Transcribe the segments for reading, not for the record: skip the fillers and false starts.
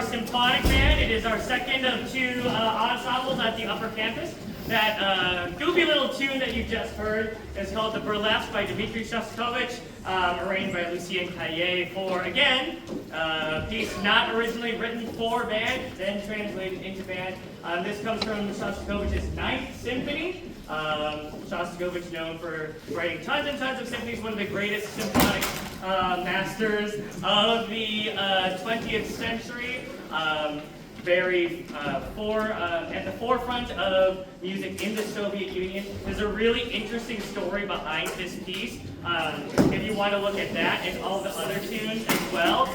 Symphonic band. It is our second of two ensembles at the upper campus. That goofy little tune that you just heard is called The Burlesque by Dmitri Shostakovich, arranged by Lucien Caillé for, again, a piece not originally written for band, then translated into band. This comes from Shostakovich's Ninth Symphony. Shostakovich, known for writing tons and tons of symphonies, one of the greatest symphonic masters of the 20th century. At the forefront of music in the Soviet Union. There's a really interesting story behind this piece. If you want to look at that and all the other tunes as well,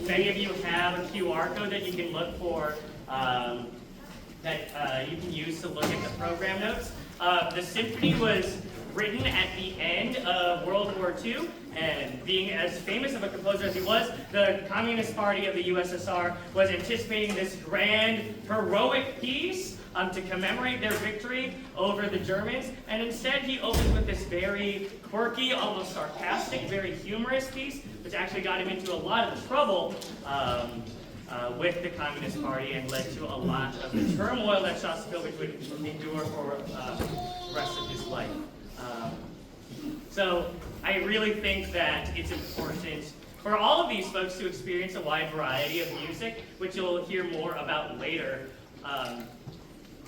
many of you have a QR code that you can look for, that you can use to look at the program notes. The symphony was written at the end of World War II, and being as famous of a composer as he was, the Communist Party of the USSR was anticipating this grand, heroic piece to commemorate their victory over the Germans, and instead he opened with this very quirky, almost sarcastic, very humorous piece, which actually got him into a lot of trouble with the Communist Party and led to a lot of the turmoil that Shostakovich would endure for the rest of his life. So I really think that it's important for all of these folks to experience a wide variety of music, which you'll hear more about later.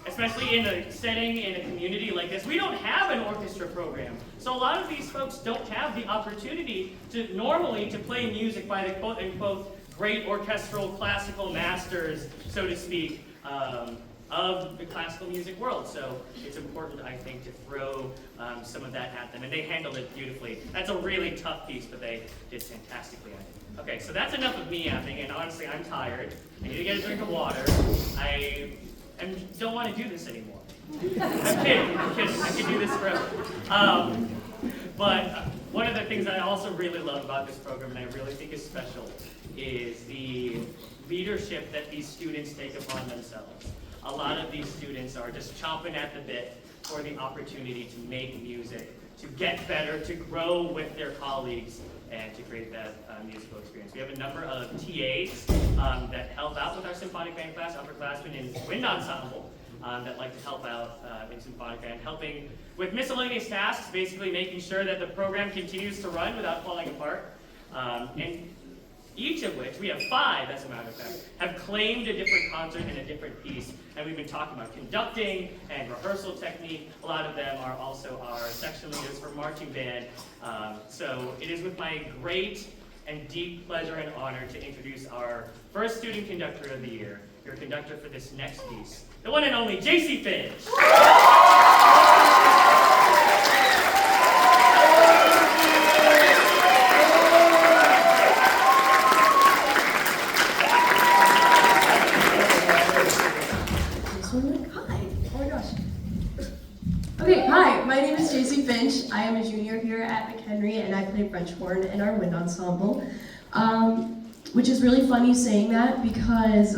Especially in a setting, in a community like this. We don't have an orchestra program. So a lot of these folks don't have the opportunity to normally to play music by the quote-unquote great orchestral classical masters, so to speak, of the classical music world. So it's important, I think, to throw some of that at them. And they handled it beautifully. That's a really tough piece, but they did fantastically at it. Okay, so that's enough of me yapping, and honestly, I'm tired. I need to get a drink of water. I don't want to do this anymore. I'm kidding. I could do this forever. But one of the things I also really love about this program, and I really think is special, is the leadership that these students take upon themselves. A lot of these students are just chomping at the bit for the opportunity to make music, to get better, to grow with their colleagues, and to create that musical experience. We have a number of TAs that help out with our symphonic band class, upperclassmen in wind ensemble, that like to help out in symphonic band, helping with miscellaneous tasks, basically making sure that the program continues to run without falling apart. And each of which, we have 5 as a matter of fact, have claimed a different concert and a different piece. And we've been talking about conducting and rehearsal technique. A lot of them are also our section leaders for marching band. So it is with my great and deep pleasure and honor to introduce our first student conductor of the year, your conductor for this next piece, the one and only JC Finch. Okay, hi, my name is JC Finch. I am a junior here at McHenry, and I play French horn in our wind ensemble. Which is really funny saying that because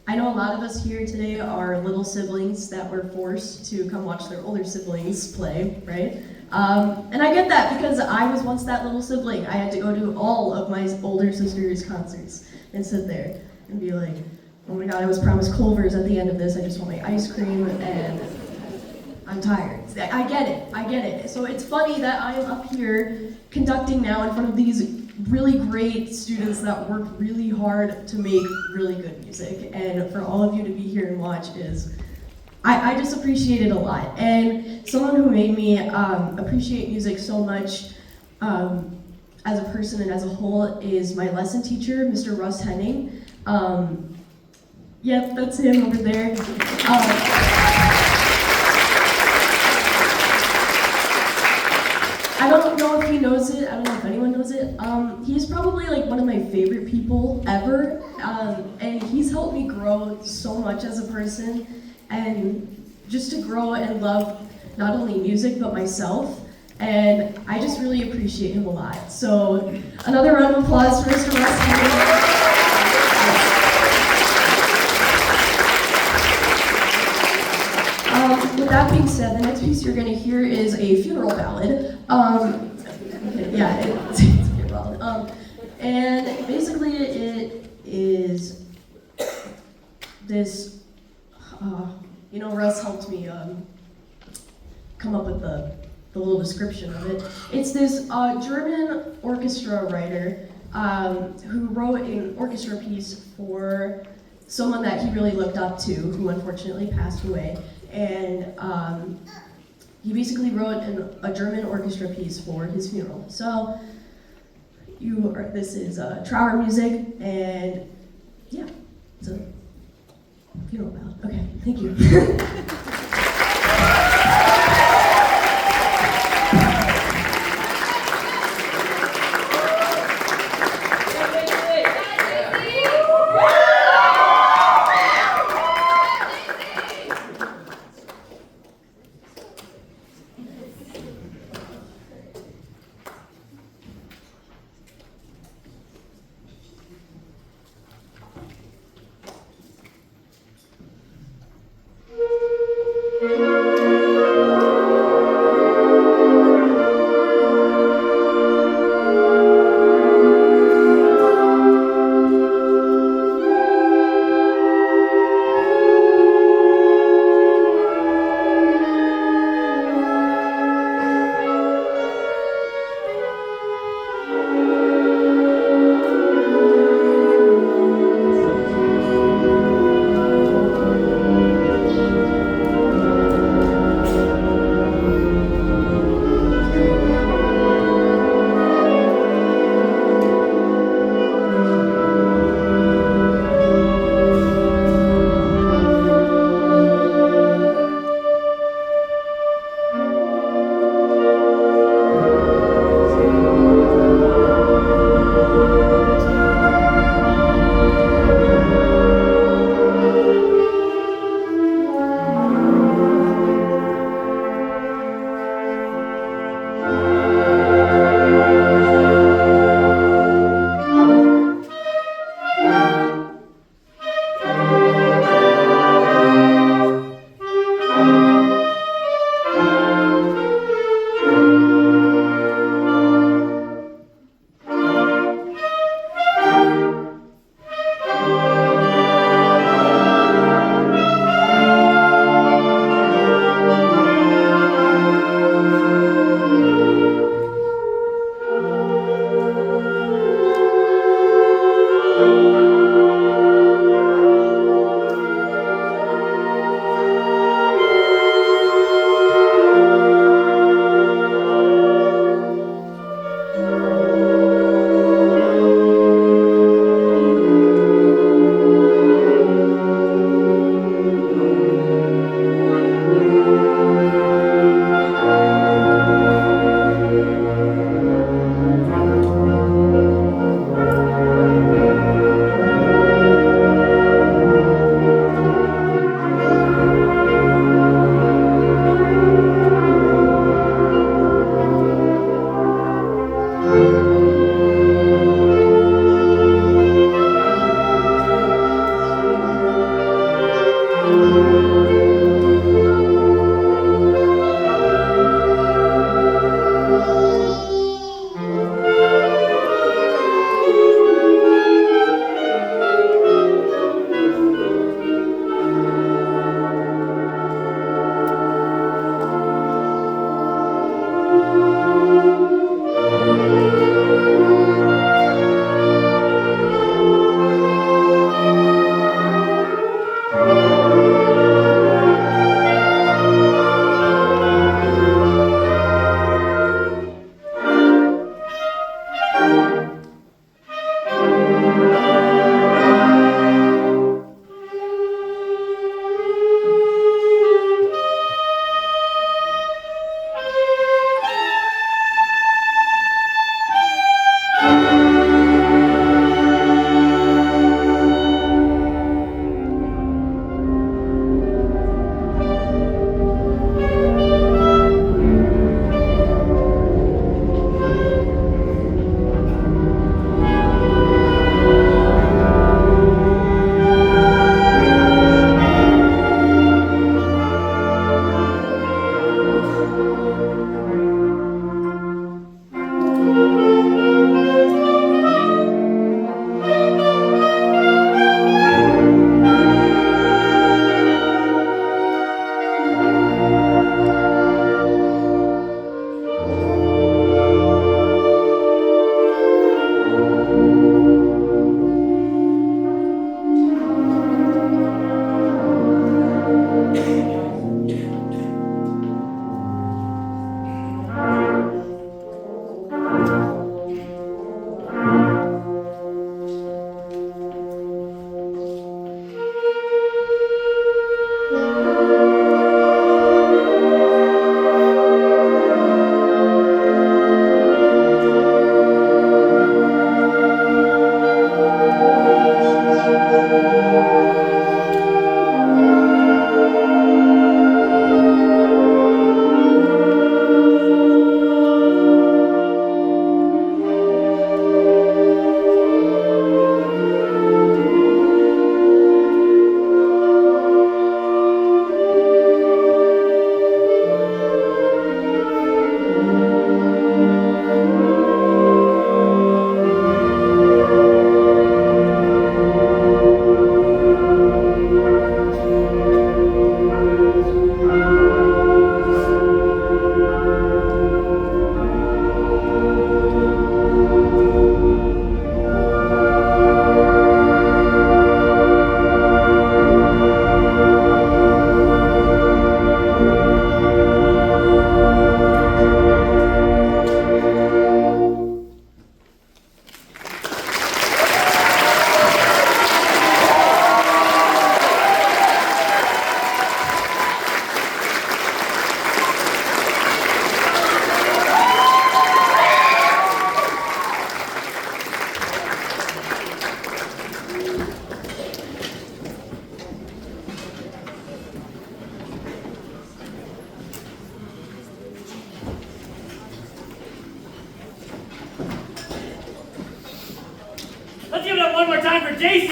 I know a lot of us here today are little siblings that were forced to come watch their older siblings play, right? And I get that because I was once that little sibling. I had to go to all of my older sister's concerts and sit there and be like, oh my god, I was promised Culver's at the end of this. I just want my ice cream and I'm tired. I get it. So it's funny that I am up here conducting now in front of these really great students that work really hard to make really good music. And for all of you to be here and watch is, I just appreciate it a lot. And someone who made me appreciate music so much as a person and as a whole is my lesson teacher, Mr. Russ Henning. Yep, that's him over there. I don't know if he knows it, I don't know if anyone knows it. He's probably like one of my favorite people ever, and he's helped me grow so much as a person, and just to grow and love not only music but myself, and I just really appreciate him a lot. So another round of applause for Mr. Russ Henning. With that being said, the next piece you're going to hear is a funeral ballad. Yeah, it's a funeral ballad. And basically it is this, Russ helped me come up with the little description of it. It's this German orchestra writer who wrote an orchestra piece for someone that he really looked up to, who unfortunately passed away. And he basically wrote a German orchestra piece for his funeral. So this is Trauer music, and yeah, it's a funeral ballad. Okay, thank you. JC.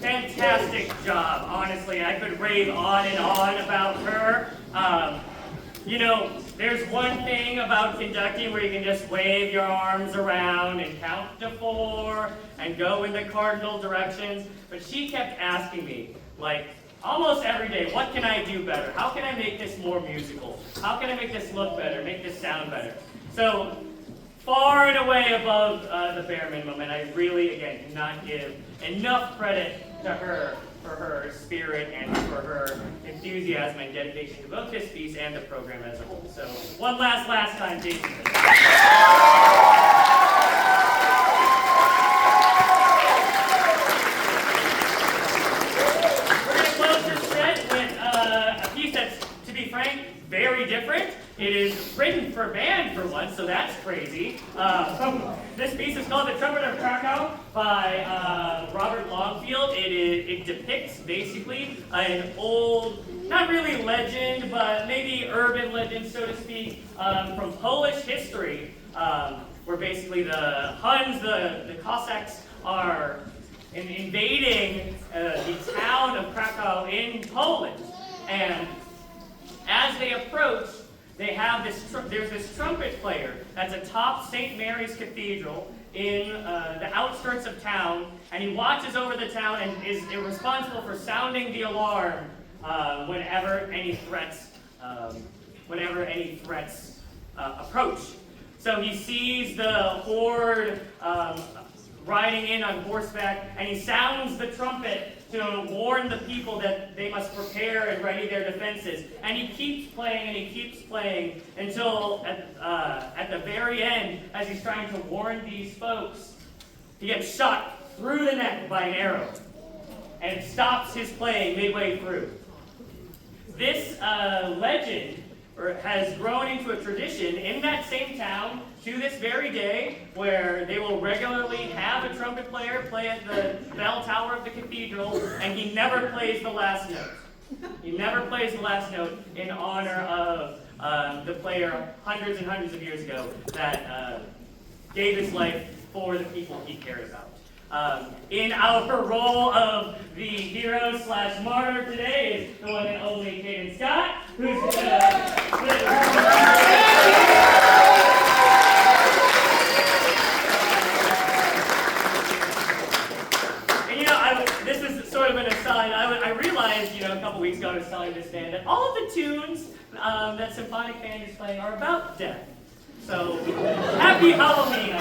Fantastic job. Honestly, I could rave on and on about her. You know, there's one thing about conducting where you can just wave your arms around and count to 4 and go in the cardinal directions, but she kept asking me, like, almost every day, what can I do better? How can I make this more musical? How can I make this look better, make this sound better? So, far and away above the bare minimum, and I really, again, do not give enough credit to her for her spirit and for her enthusiasm and dedication to both this piece and the program as a whole. So, one last time, Jason. We're going to close this set with a piece that's, to be frank, very different. It is written for band for once, so that's crazy. This piece is called The Trumpet of Krakow by Robert Longfield. It depicts basically an old, not really legend, but maybe urban legend, so to speak, from Polish history, where basically the Huns, the Cossacks, are invading the town of Krakow in Poland. And as they approach, they have there's this trumpet player that's atop St. Mary's Cathedral in the outskirts of town, and he watches over the town and is responsible for sounding the alarm whenever any threats approach. So he sees the horde riding in on horseback, and he sounds the trumpet to warn the people that they must prepare and ready their defenses. And he keeps playing and he keeps playing until at the very end, as he's trying to warn these folks, he gets shot through the neck by an arrow and stops his playing midway through. This legend has grown into a tradition in that same town to this very day, where they will regularly have a trumpet player play at the bell tower of the cathedral, and he never plays the last note. He never plays the last note in honor of the player hundreds and hundreds of years ago that gave his life for the people he cared about. In our role of the hero / martyr today is the one and only Caden Scott, who's and you know, this is sort of an aside. I realized, a couple weeks ago I was telling this band that all of the tunes that Symphonic band is playing are about death. So, happy Halloween!